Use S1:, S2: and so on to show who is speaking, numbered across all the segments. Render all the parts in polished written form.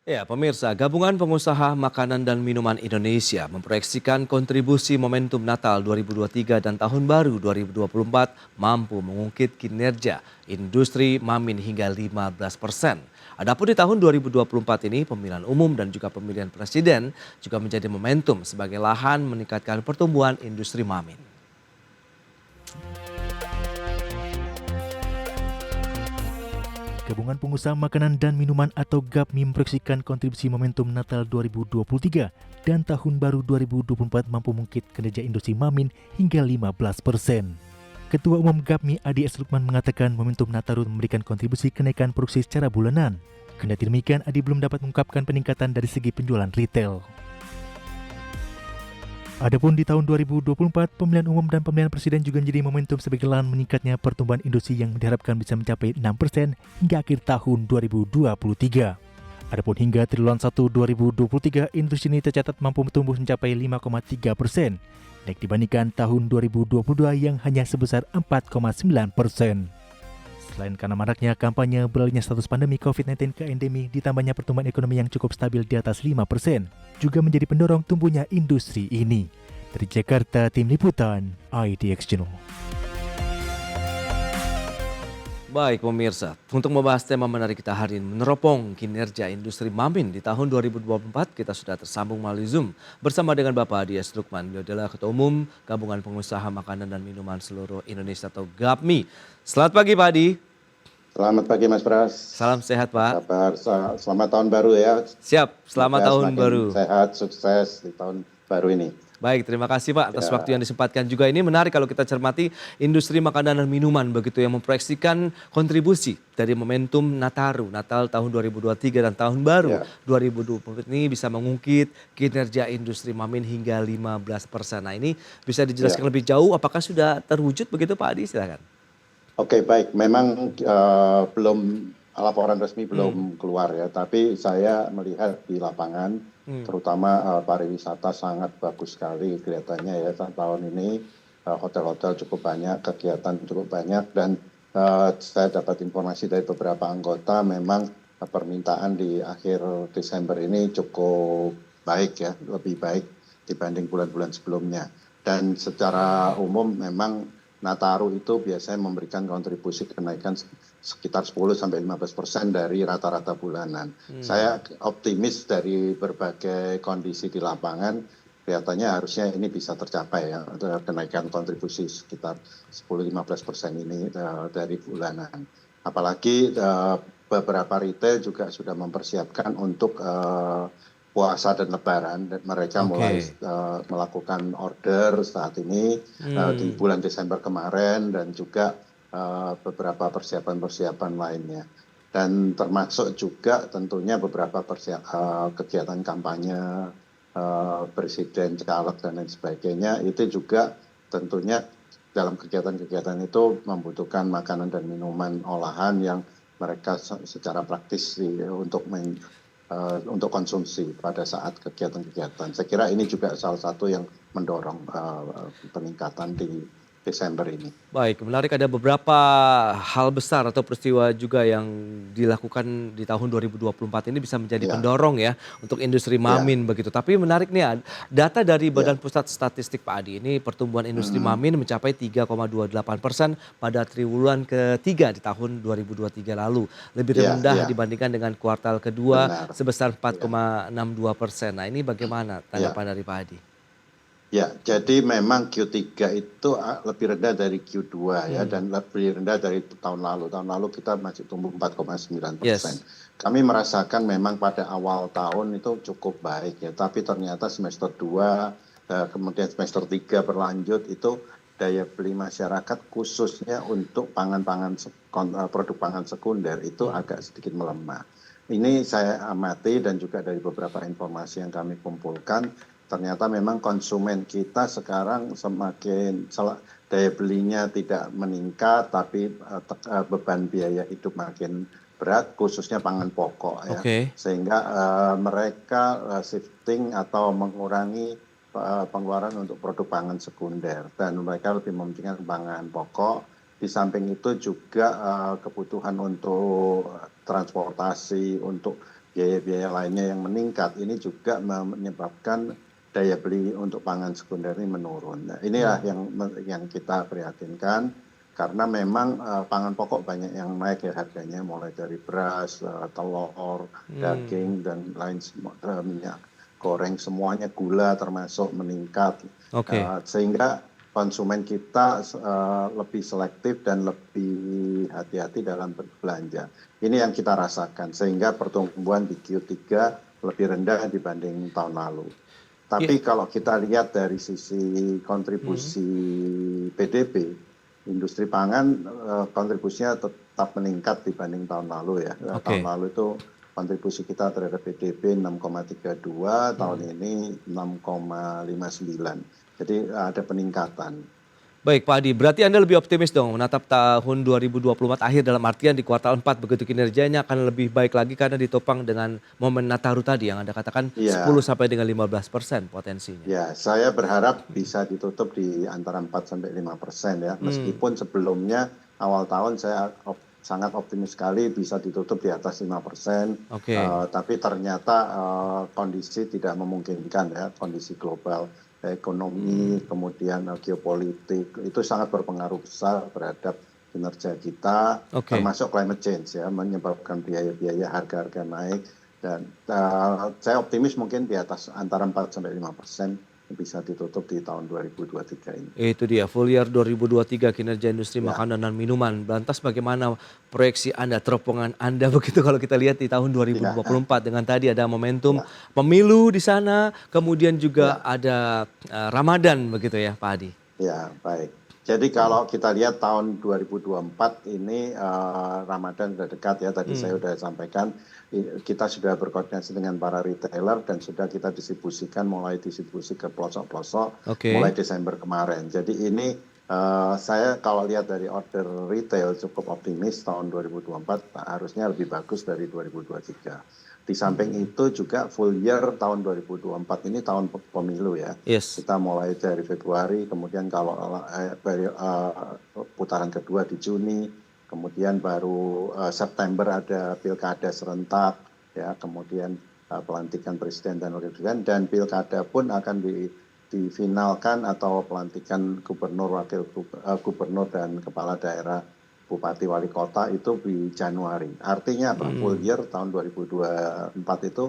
S1: Ya, pemirsa, Gabungan Pengusaha Makanan dan Minuman Indonesia memproyeksikan kontribusi momentum Natal 2023 dan Tahun Baru 2024 mampu mengungkit kinerja industri mamin hingga 15%. Adapun di tahun 2024 ini, pemilihan umum dan juga pemilihan presiden juga menjadi momentum sebagai lahan meningkatkan pertumbuhan industri mamin.
S2: Gabungan Pengusaha Makanan dan Minuman atau GAPMI memproyeksikan kontribusi momentum Natal 2023 dan Tahun Baru 2024 mampu mengungkit kinerja industri mamin hingga 15%. Ketua Umum GAPMI Adi S. Lukman mengatakan momentum Nataru memberikan kontribusi kenaikan produksi secara bulanan. Kendati demikian, Adi belum dapat mengungkapkan peningkatan dari segi penjualan retail. Adapun di tahun 2024, pemilihan umum dan pemilihan presiden juga menjadi momentum sebagai lahan meningkatnya pertumbuhan industri yang diharapkan bisa mencapai 6% hingga akhir tahun 2023. Adapun hingga triwulan 1 2023, industri ini tercatat mampu tumbuh mencapai 5,3%, naik dibandingkan tahun 2022 yang hanya sebesar 4,9%. Selain karena maraknya kampanye, beralihnya status pandemi COVID-19 ke endemi, ditambahnya pertumbuhan ekonomi yang cukup stabil di atas 5%, juga menjadi pendorong tumbuhnya industri ini. Dari Jakarta, Tim Liputan, IDX Channel.
S1: Baik pemirsa, untuk membahas tema menarik kita hari ini, meneropong kinerja industri mamin di tahun 2024, kita sudah tersambung melalui Zoom bersama dengan Bapak Adi S. Lukman. Beliau adalah Ketua Umum Gabungan Pengusaha Makanan dan Minuman Seluruh Indonesia atau GAPMI. Selamat pagi Pak Adi.
S3: Selamat pagi Mas Pras.
S1: Salam sehat Pak.
S3: Kabar, selamat tahun baru ya.
S1: Siap, selamat tahun baru.
S3: Sehat, sukses di tahun baru ini.
S1: Baik, terima kasih Pak atas waktu yang disempatkan juga. Ini menarik kalau kita cermati industri makanan dan minuman begitu yang memproyeksikan kontribusi dari momentum Nataru, Natal tahun 2023 dan Tahun Baru 2024 ini bisa mengungkit kinerja industri mamin hingga 15%. Nah ini bisa dijelaskan lebih jauh apakah sudah terwujud begitu Pak Adi, silakan.
S3: Oke, baik, memang belum laporan resmi belum keluar ya, tapi saya melihat di lapangan terutama pariwisata sangat bagus sekali kelihatannya ya tahun ini. Hotel-hotel cukup banyak, kegiatan cukup banyak, dan saya dapat informasi dari beberapa anggota memang permintaan di akhir Desember ini cukup baik ya, lebih baik dibanding bulan-bulan sebelumnya. Dan secara umum memang Nataru itu biasanya memberikan kontribusi kenaikan sekitar 10-15% dari rata-rata bulanan. Saya optimis dari berbagai kondisi di lapangan, kelihatannya harusnya ini bisa tercapai ya, kenaikan kontribusi sekitar 10-15% ini dari bulanan. Apalagi beberapa retail juga sudah mempersiapkan untuk puasa dan lebaran, dan mereka mulai melakukan order saat ini di bulan Desember kemarin, dan juga beberapa persiapan-persiapan lainnya. Dan termasuk juga tentunya beberapa kegiatan kampanye presiden, caleg dan lain sebagainya, itu juga tentunya dalam kegiatan-kegiatan itu membutuhkan makanan dan minuman olahan yang mereka secara praktis untuk konsumsi pada saat kegiatan-kegiatan. Saya kira ini juga salah satu yang mendorong peningkatan di Desember ini.
S1: Baik, menarik, ada beberapa hal besar atau peristiwa juga yang dilakukan di tahun 2024 ini bisa menjadi pendorong ya untuk industri mamin begitu. Tapi menarik nih, data dari Badan Pusat Statistik Pak Adi, ini pertumbuhan industri mamin mencapai 3,28% pada triwulan ketiga di tahun 2023 lalu. Lebih rendah dibandingkan dengan kuartal kedua sebesar 4,62%. Nah ini bagaimana tanggapan dari Pak Adi?
S3: Ya, jadi memang Q3 itu lebih rendah dari Q2 ya, dan lebih rendah dari tahun lalu. Tahun lalu kita masih tumbuh 4,9%. Kami merasakan memang pada awal tahun itu cukup baik ya, tapi ternyata semester 2, kemudian semester 3 berlanjut, itu daya beli masyarakat khususnya untuk produk pangan sekunder itu agak sedikit melemah. Ini saya amati dan juga dari beberapa informasi yang kami kumpulkan, ternyata memang konsumen kita sekarang semakin daya belinya tidak meningkat, tapi beban biaya hidup makin berat, khususnya pangan pokok ya. Sehingga mereka shifting atau mengurangi pengeluaran untuk produk pangan sekunder, dan mereka lebih mementingkan pangan pokok. Di samping itu juga kebutuhan untuk transportasi, untuk biaya-biaya lainnya yang meningkat, ini juga menyebabkan daya beli untuk pangan sekunder ini menurun. Nah, inilah yang kita prihatinkan karena memang pangan pokok banyak yang naik ya harganya, mulai dari beras, telur, daging dan lain minyak goreng semuanya, gula termasuk meningkat.
S1: Oke.
S3: Sehingga konsumen kita lebih selektif dan lebih hati-hati dalam berbelanja. Ini yang kita rasakan sehingga pertumbuhan di Q3 lebih rendah dibanding tahun lalu. Tapi kalau kita lihat dari sisi kontribusi PDB, industri pangan kontribusinya tetap meningkat dibanding tahun lalu ya. Tahun lalu itu kontribusi kita terhadap PDB 6,32, tahun ini 6,59. Jadi ada peningkatan.
S1: Baik Pak Adi, berarti Anda lebih optimis dong menatap tahun 2024 akhir dalam artian di kuartal 4 begitu kinerjanya akan lebih baik lagi karena ditopang dengan momen Nataru tadi yang Anda katakan 10 sampai dengan 15% potensinya.
S3: Ya, saya berharap bisa ditutup di antara 4 sampai 5% ya. Meskipun sebelumnya awal tahun saya sangat optimis sekali bisa ditutup di atas 5%. Tapi ternyata kondisi tidak memungkinkan ya, kondisi global. Ekonomi, kemudian geopolitik, itu sangat berpengaruh besar terhadap kinerja kita, termasuk climate change ya, menyebabkan biaya-biaya harga-harga naik. Dan saya optimis mungkin di atas antara 4 sampai 5% bisa ditutup di tahun 2023 ini.
S1: Itu dia, full year 2023 kinerja industri makanan dan minuman. Lantas bagaimana proyeksi Anda, teropongan Anda begitu kalau kita lihat di tahun 2024 dengan tadi ada momentum pemilu di sana, kemudian juga ada Ramadan begitu ya Pak Adi?
S3: Ya, baik. Jadi kalau kita lihat tahun 2024 ini Ramadan sudah dekat ya, tadi saya sudah sampaikan kita sudah berkoordinasi dengan para retailer dan sudah kita mulai distribusi ke pelosok-pelosok mulai Desember kemarin. Jadi ini saya kalau lihat dari order retail cukup optimis tahun 2024 harusnya lebih bagus dari 2023. Di samping itu juga full year tahun 2024 ini tahun pemilu ya. Kita mulai dari Februari, kemudian kalau putaran kedua di Juni, kemudian baru September ada pilkada serentak, ya, kemudian pelantikan presiden dan wakil presiden, dan pilkada pun akan difinalkan atau pelantikan gubernur, wakil gubernur dan kepala daerah, bupati, wali kota itu di Januari. Artinya full year tahun 2024 itu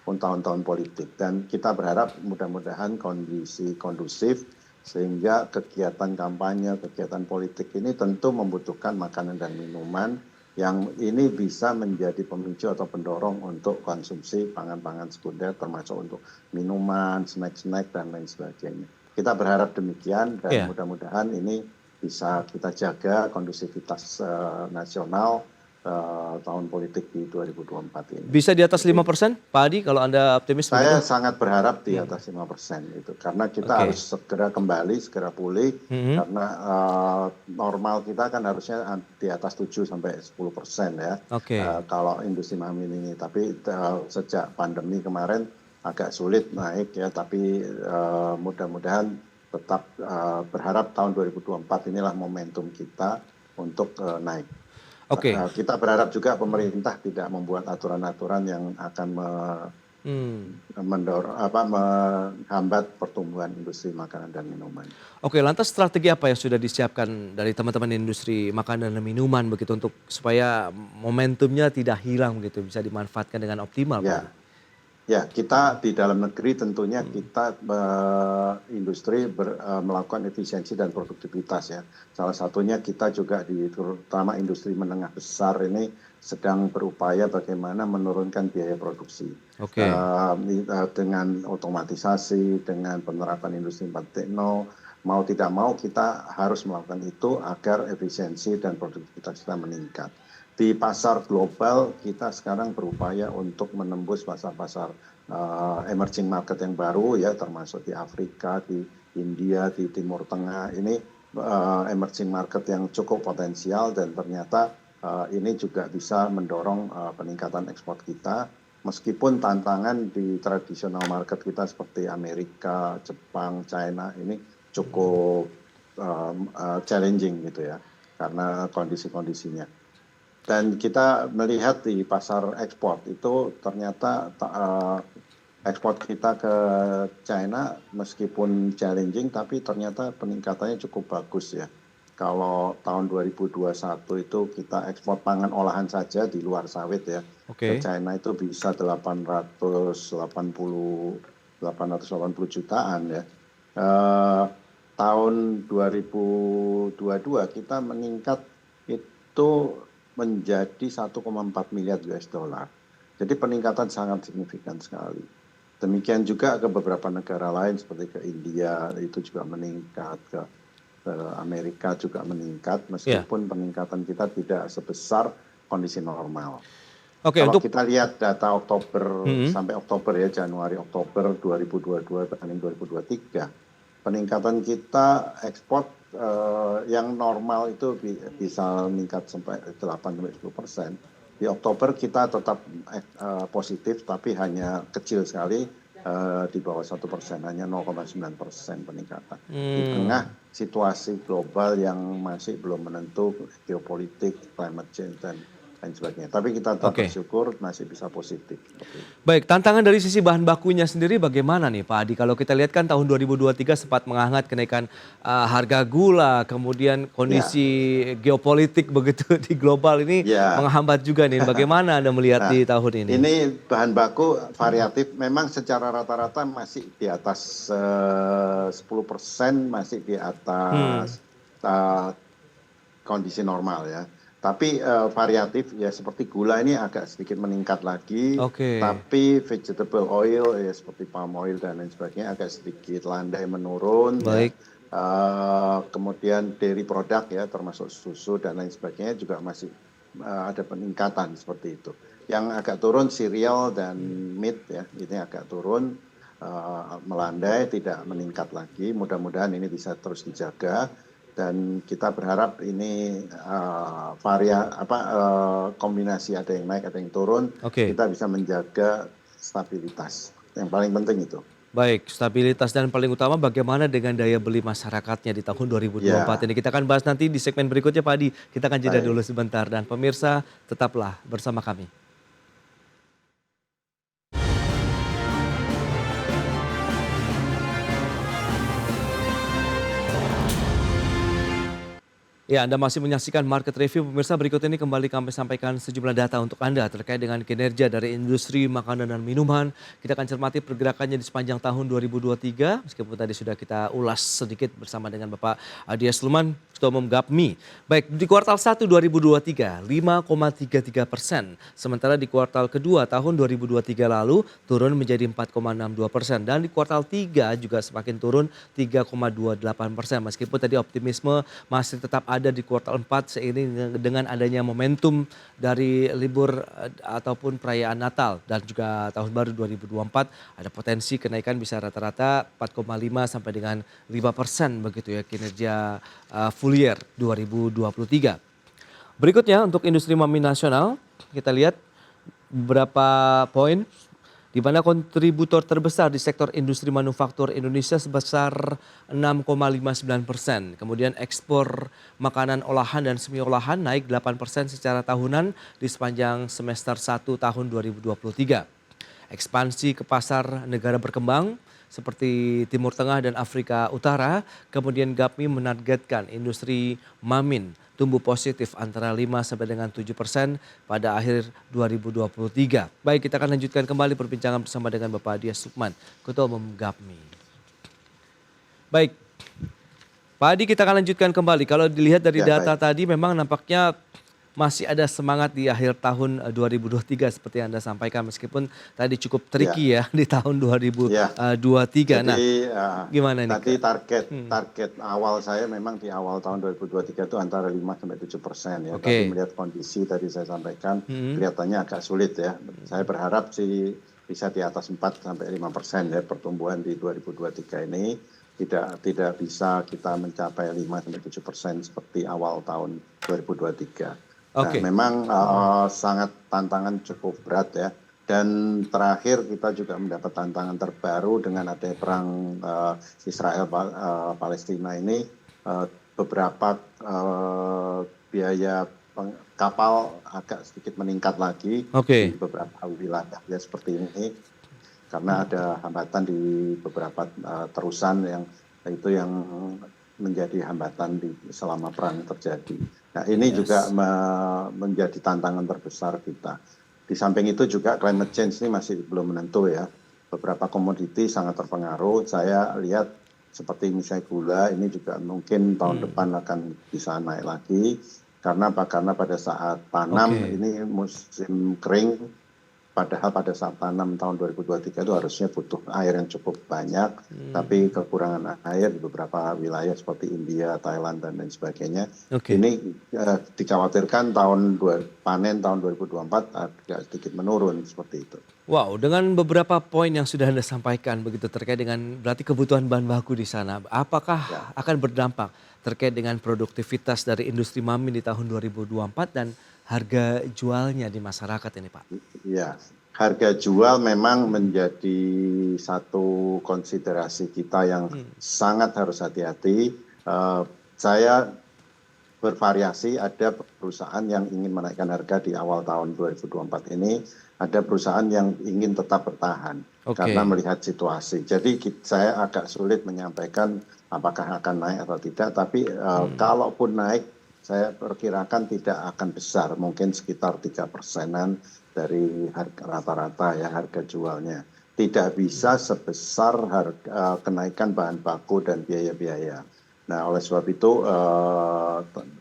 S3: tahun-tahun politik. Dan kita berharap mudah-mudahan kondisi kondusif sehingga kegiatan kampanye, kegiatan politik ini tentu membutuhkan makanan dan minuman yang ini bisa menjadi pemicu atau pendorong untuk konsumsi pangan-pangan sekunder termasuk untuk minuman, snack-snack dan lain sebagainya. Kita berharap demikian dan mudah-mudahan ini bisa kita jaga kondusivitas nasional tahun politik di 2024 ini.
S1: Bisa di atas 5% Pak Adi kalau Anda optimis?
S3: Saya sangat berharap di atas 5% itu. Karena kita harus segera kembali, segera pulih. Karena normal kita kan harusnya di atas 7 sampai 10% ya. Kalau industri makanan ini. Tapi sejak pandemi kemarin agak sulit naik ya. Tapi mudah-mudahan tetap berharap tahun 2024 inilah momentum kita untuk naik. Kita berharap juga pemerintah tidak membuat aturan-aturan yang akan menghambat pertumbuhan industri makanan dan minuman.
S1: Lantas strategi apa yang sudah disiapkan dari teman-teman industri makanan dan minuman begitu untuk supaya momentumnya tidak hilang begitu, bisa dimanfaatkan dengan optimal?
S3: Ya, kita di dalam negeri tentunya kita industri melakukan efisiensi dan produktivitas ya. Salah satunya kita juga terutama industri menengah besar ini sedang berupaya bagaimana menurunkan biaya produksi. Dengan otomatisasi, dengan penerapan industri 4.0, mau tidak mau kita harus melakukan itu agar efisiensi dan produktivitas kita meningkat. Di pasar global kita sekarang berupaya untuk menembus pasar-pasar emerging market yang baru ya, termasuk di Afrika, di India, di Timur Tengah. Ini emerging market yang cukup potensial dan ternyata ini juga bisa mendorong peningkatan ekspor kita. Meskipun tantangan di tradisional market kita seperti Amerika, Jepang, China ini cukup challenging gitu ya, karena kondisi-kondisinya. Dan kita melihat di pasar ekspor itu ternyata ekspor kita ke China meskipun challenging tapi ternyata peningkatannya cukup bagus ya. Kalau tahun 2021 itu kita ekspor pangan olahan saja di luar sawit ya. Ke China itu bisa 880 jutaan ya. Tahun 2022 kita meningkat itu menjadi 1,4 miliar US dollar. Jadi peningkatan sangat signifikan sekali. Demikian juga ke beberapa negara lain seperti ke India itu juga meningkat, ke Amerika juga meningkat meskipun peningkatan kita tidak sebesar kondisi normal. Kalau kita lihat data Oktober sampai Oktober ya, Januari Oktober 2022 banding 2023, peningkatan kita ekspor yang normal itu bisa meningkat sampai 8-10%. Di Oktober kita tetap positif tapi hanya kecil sekali, di bawah 1%, hanya 0,9% peningkatan. Di tengah situasi global yang masih belum menentu, geopolitik, climate change dan lain sebagainya. Tapi kita tetap bersyukur masih bisa positif.
S1: Baik, tantangan dari sisi bahan bakunya sendiri bagaimana nih Pak Adi? Kalau kita lihat kan tahun 2023 sempat menghangat kenaikan harga gula, kemudian kondisi geopolitik begitu di global ini menghambat juga nih. Bagaimana Anda melihat di tahun ini?
S3: Ini bahan baku variatif, memang secara rata-rata masih di atas 10%, masih di atas kondisi normal ya. Tapi variatif ya, seperti gula ini agak sedikit meningkat lagi, tapi vegetable oil ya seperti palm oil dan lain sebagainya agak sedikit landai menurun. Ya. Kemudian dairy product ya termasuk susu dan lain sebagainya juga masih ada peningkatan seperti itu. Yang agak turun cereal dan meat ya, ini agak turun, melandai, tidak meningkat lagi. Mudah-mudahan ini bisa terus dijaga. Dan kita berharap ini kombinasi ada yang naik ada yang turun, kita bisa menjaga stabilitas. Yang paling penting itu.
S1: Baik, stabilitas dan paling utama bagaimana dengan daya beli masyarakatnya di tahun 2024 ini. Kita akan bahas nanti di segmen berikutnya Pak Adi. Kita akan jeda dulu sebentar dan pemirsa tetaplah bersama kami. Ya, Anda masih menyaksikan Market Review. Pemirsa, berikut ini kembali kami sampaikan sejumlah data untuk Anda terkait dengan kinerja dari industri makanan dan minuman. Kita akan cermati pergerakannya di sepanjang tahun 2023, meskipun tadi sudah kita ulas sedikit bersama dengan Bapak Adi Esluman, Ketua Umum GAPMI. Baik, di kuartal 1 2023, 5,33%. Sementara di kuartal kedua tahun 2023 lalu turun menjadi 4,62%. Dan di kuartal 3 juga semakin turun 3,28%. Meskipun tadi optimisme masih tetap ada di kuartal 4 seiring dengan adanya momentum dari libur ataupun perayaan Natal dan juga tahun baru 2024, ada potensi kenaikan bisa rata-rata 4,5 sampai dengan 5% begitu ya kinerja full year 2023. Berikutnya untuk industri mami nasional, kita lihat beberapa poin di mana kontributor terbesar di sektor industri manufaktur Indonesia sebesar 6,59%. Kemudian ekspor makanan olahan dan semi olahan naik 8% secara tahunan di sepanjang semester 1 tahun 2023. Ekspansi ke pasar negara berkembang seperti Timur Tengah dan Afrika Utara, kemudian GAPMI menargetkan industri mamin tumbuh positif antara 5 sampai dengan 7% pada akhir 2023. Baik, kita akan lanjutkan kembali perbincangan bersama dengan Bapak Adi Esluman, Ketua Umum GAPMI. Baik, Pak Adi, kita akan lanjutkan kembali. Kalau dilihat dari data tadi memang nampaknya masih ada semangat di akhir tahun 2023 seperti yang Anda sampaikan, meskipun tadi cukup tricky ya di tahun 2023.
S3: Jadi,
S1: gimana nih?
S3: Tadi target awal saya memang di awal tahun 2023 itu antara 5-7% ya. Tapi melihat kondisi tadi saya sampaikan kelihatannya agak sulit ya. Saya berharap sih bisa di atas 4-5% ya pertumbuhan di 2023 ini. Tidak bisa kita mencapai 5-7% seperti awal tahun 2023. Nah, memang sangat tantangan cukup berat ya. Dan terakhir kita juga mendapat tantangan terbaru dengan adanya perang Israel-Palestina ini. Beberapa biaya kapal agak sedikit meningkat lagi di
S1: Oke.
S3: beberapa wilayah ya seperti ini karena ada hambatan di beberapa terusan yang menjadi hambatan selama perang terjadi. Nah ini juga
S1: Yes.
S3: menjadi tantangan terbesar kita. Di samping itu juga climate change ini masih belum menentu ya. Beberapa komoditi sangat terpengaruh. Saya lihat seperti misalnya gula ini juga mungkin tahun depan akan bisa naik lagi. Karena apa? Karena pada saat tanam
S1: Oke.
S3: ini musim kering, padahal pada saat tanam tahun 2023 itu harusnya butuh air yang cukup banyak, tapi kekurangan air di beberapa wilayah seperti India, Thailand, dan lain sebagainya.
S1: Oke.
S3: Ini dikhawatirkan panen tahun 2024 agak sedikit menurun seperti itu.
S1: Wow, dengan beberapa poin yang sudah Anda sampaikan begitu terkait dengan berarti kebutuhan bahan baku di sana, apakah
S3: Ya.
S1: akan berdampak terkait dengan produktivitas dari industri Mamin di tahun 2024 dan harga jualnya di masyarakat ini, Pak?
S3: Ya, harga jual memang menjadi satu konsiderasi kita yang sangat harus hati-hati. Saya bervariasi, ada perusahaan yang ingin menaikkan harga di awal tahun 2024 ini, ada perusahaan yang ingin tetap bertahan karena
S1: Oke.
S3: melihat situasi. Jadi saya agak sulit menyampaikan apakah akan naik atau tidak, tapi kalaupun naik, saya perkirakan tidak akan besar, mungkin sekitar 3%-an dari rata-rata ya harga jualnya. Tidak bisa sebesar kenaikan bahan baku dan biaya-biaya. Nah, oleh sebab itu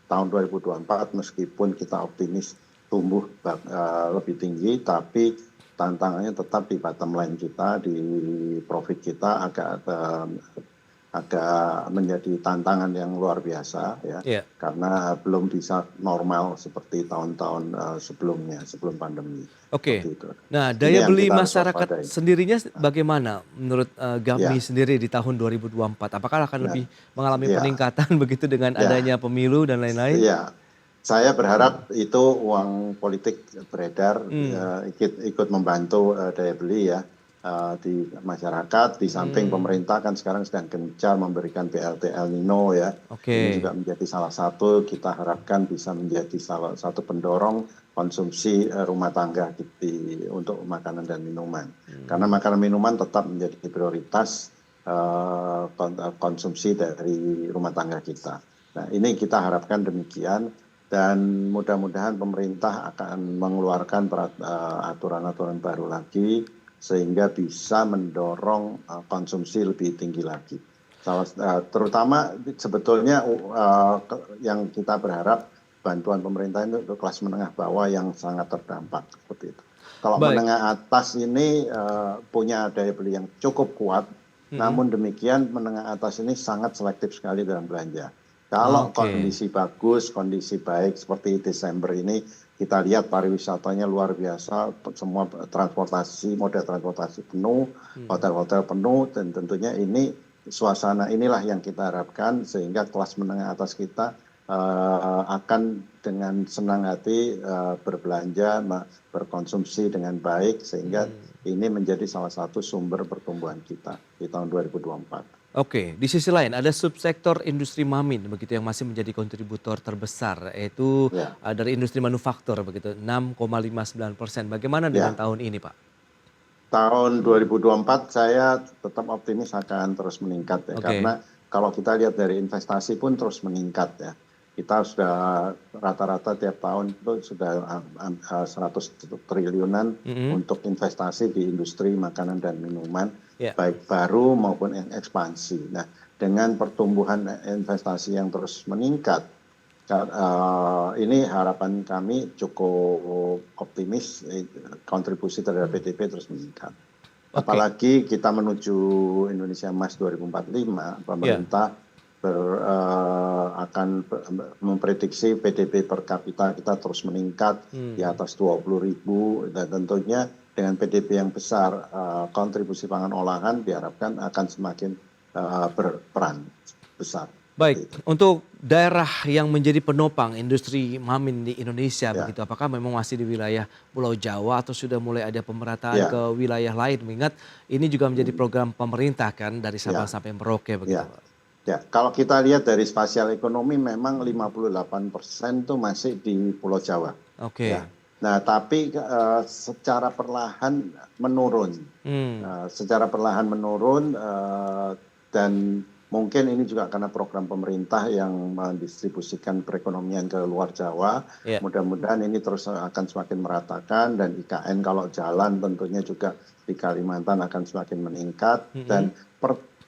S3: tahun 2024 meskipun kita optimis tumbuh lebih tinggi, tapi tantangannya tetap di bottom line kita, di profit kita agak menjadi tantangan yang luar biasa ya,
S1: Iya.
S3: karena belum bisa normal seperti tahun-tahun sebelumnya, sebelum pandemi.
S1: Oke.
S3: Seperti itu.
S1: Nah,
S3: Ini
S1: daya
S3: yang
S1: beli
S3: kita harus
S1: masyarakat
S3: waspadai.
S1: sendirinya bagaimana menurut Gapmi
S3: Ya,
S1: sendiri di tahun 2024? Apakah akan
S3: nah,
S1: lebih mengalami
S3: ya,
S1: peningkatan begitu dengan
S3: ya,
S1: adanya pemilu dan lain-lain?
S3: ya. Saya berharap itu uang politik beredar ikut membantu daya beli ya di masyarakat. Di samping pemerintah kan sekarang sedang gencar memberikan BLT El Nino ya. Ini
S1: Oke.
S3: juga menjadi salah satu, kita harapkan bisa menjadi salah satu pendorong konsumsi rumah tangga untuk makanan dan minuman. Karena makanan minuman tetap menjadi prioritas konsumsi dari rumah tangga kita. Nah, ini kita harapkan demikian. Dan mudah-mudahan pemerintah akan mengeluarkan aturan-aturan baru lagi sehingga bisa mendorong konsumsi lebih tinggi lagi. Terutama sebetulnya yang kita berharap bantuan pemerintah itu untuk kelas menengah bawah yang sangat terdampak seperti itu. Kalau
S1: Baik.
S3: menengah atas ini punya daya beli yang cukup kuat, namun demikian menengah atas ini sangat selektif sekali dalam belanja. Kalau
S1: Oke.
S3: kondisi bagus, kondisi baik seperti Desember ini, kita lihat pariwisatanya luar biasa, semua moda transportasi penuh, hotel-hotel penuh, dan tentunya ini suasana inilah yang kita harapkan sehingga kelas menengah atas kita akan dengan senang hati berbelanja, berkonsumsi dengan baik sehingga ini menjadi salah satu sumber pertumbuhan kita di tahun 2024.
S1: Oke, di sisi lain ada subsektor industri Mamin begitu yang masih menjadi kontributor terbesar yaitu
S3: Ya,
S1: dari industri manufaktur begitu 6,59%. Bagaimana dengan
S3: ya.
S1: tahun ini, Pak?
S3: Tahun 2024 saya tetap optimis akan terus meningkat ya,
S1: Oke.
S3: karena kalau kita lihat dari investasi pun terus meningkat ya. Kita sudah rata-rata tiap tahun itu sudah 100 triliunan
S1: Mm-mm.
S3: untuk investasi di industri makanan dan minuman,
S1: Ya.
S3: baik baru maupun yang ekspansi. Nah, dengan pertumbuhan investasi yang terus meningkat, ini harapan kami cukup optimis, kontribusi terhadap PDB terus meningkat.
S1: Oke.
S3: Apalagi kita menuju Indonesia Emas 2045, pemerintah akan memprediksi PDB per kapita kita terus meningkat di atas 20.000 dan tentunya dengan PDB yang besar, kontribusi pangan olahan diharapkan akan semakin berperan besar.
S1: Baik, untuk daerah yang menjadi penopang industri Mamin di Indonesia
S3: Ya,
S1: begitu, apakah memang masih di wilayah Pulau Jawa atau sudah mulai ada pemerataan
S3: ya,
S1: ke wilayah lain? Mengingat ini juga menjadi program pemerintah kan dari Sabang
S3: ya,
S1: sampai Merauke begitu,
S3: ya.
S1: Pak.
S3: Ya, kalau kita lihat dari spasial ekonomi memang 58% tuh masih di Pulau Jawa.
S1: Oke.
S3: Ya. Nah, tapi secara perlahan menurun. Secara perlahan menurun dan mungkin ini juga karena program pemerintah yang mendistribusikan perekonomian ke luar Jawa.
S1: Ya.
S3: Mudah-mudahan ini terus akan semakin meratakan dan IKN kalau jalan tentunya juga di Kalimantan akan semakin meningkat dan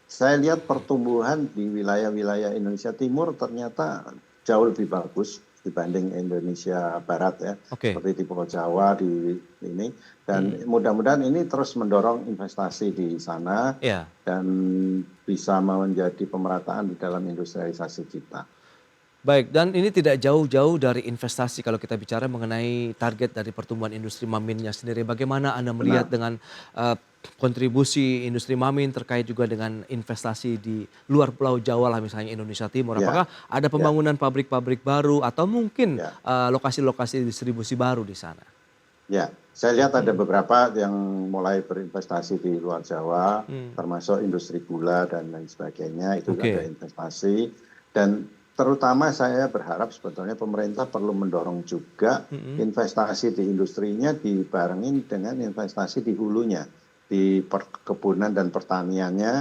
S3: saya lihat pertumbuhan di wilayah-wilayah Indonesia Timur ternyata jauh lebih bagus dibanding Indonesia Barat ya, seperti di Pulau Jawa di ini dan mudah-mudahan ini terus mendorong investasi di sana dan bisa menjadi pemerataan di dalam industrialisasi kita.
S1: Baik, dan ini tidak jauh-jauh dari investasi kalau kita bicara mengenai target dari pertumbuhan industri maminnya sendiri. Bagaimana Anda melihat dengan kontribusi industri mamin terkait juga dengan investasi di luar Pulau Jawa lah misalnya Indonesia Timur. Apakah ada pembangunan pabrik-pabrik baru atau mungkin lokasi-lokasi distribusi baru di sana? Ya,
S3: saya lihat ada beberapa yang mulai berinvestasi di luar Jawa, termasuk industri gula dan lain sebagainya, itu ada investasi. Dan terutama saya berharap sebetulnya pemerintah perlu mendorong juga investasi di industrinya dibarengin dengan investasi di hulunya, di perkebunan dan pertaniannya,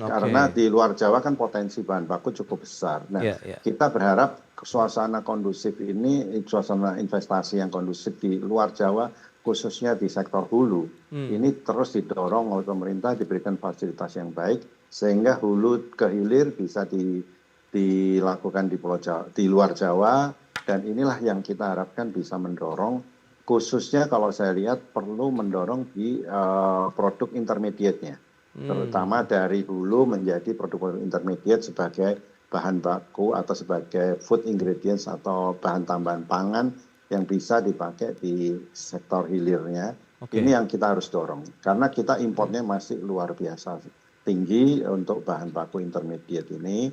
S3: karena di luar Jawa kan potensi bahan baku cukup besar. Nah, kita berharap suasana kondusif ini, suasana investasi yang kondusif di luar Jawa, khususnya di sektor hulu, ini terus didorong oleh pemerintah, diberikan fasilitas yang baik, sehingga hulu ke hilir bisa dilakukan di Pulau Jawa, di luar Jawa, dan inilah yang kita harapkan bisa mendorong, khususnya kalau saya lihat perlu mendorong di produk intermediate-nya, terutama dari hulu menjadi produk intermediate sebagai bahan baku atau sebagai food ingredients atau bahan tambahan pangan yang bisa dipakai di sektor hilirnya. Ini yang kita harus dorong, karena kita importnya masih luar biasa tinggi untuk bahan baku intermediate ini.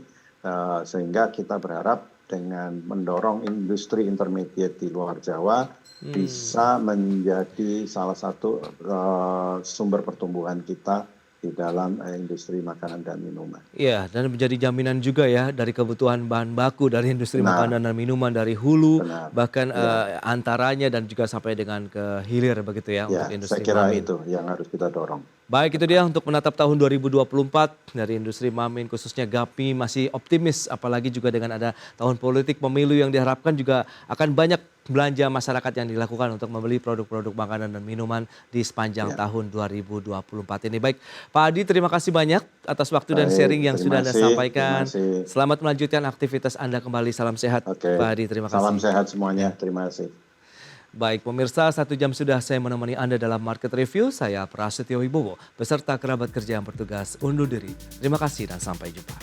S3: Sehingga kita berharap dengan mendorong industri intermediate di luar Jawa bisa menjadi salah satu sumber pertumbuhan kita di dalam industri makanan dan minuman.
S1: Iya, dan menjadi jaminan juga ya dari kebutuhan bahan baku dari industri makanan dan minuman dari hulu, bahkan antaranya dan juga sampai dengan ke hilir begitu ya untuk industri
S3: saya kira
S1: mamin.
S3: itu yang harus kita dorong.
S1: Baik, itu dia untuk menatap tahun 2024 dari industri mamin khususnya GAPMI masih optimis, apalagi juga dengan ada tahun politik pemilu yang diharapkan juga akan banyak belanja masyarakat yang dilakukan untuk membeli produk-produk makanan dan minuman di sepanjang tahun 2024 ini. Baik, Pak Adi, terima kasih banyak atas waktu dan sharing yang sudah Anda sampaikan. Selamat melanjutkan aktivitas Anda kembali. Salam sehat, Pak Adi. Terima kasih.
S3: Salam sehat semuanya. Terima kasih.
S1: Baik pemirsa, 1 jam sudah saya menemani Anda dalam Market Review. Saya Prasetyo Wibowo, beserta kerabat kerja yang bertugas undur diri. Terima kasih dan sampai jumpa.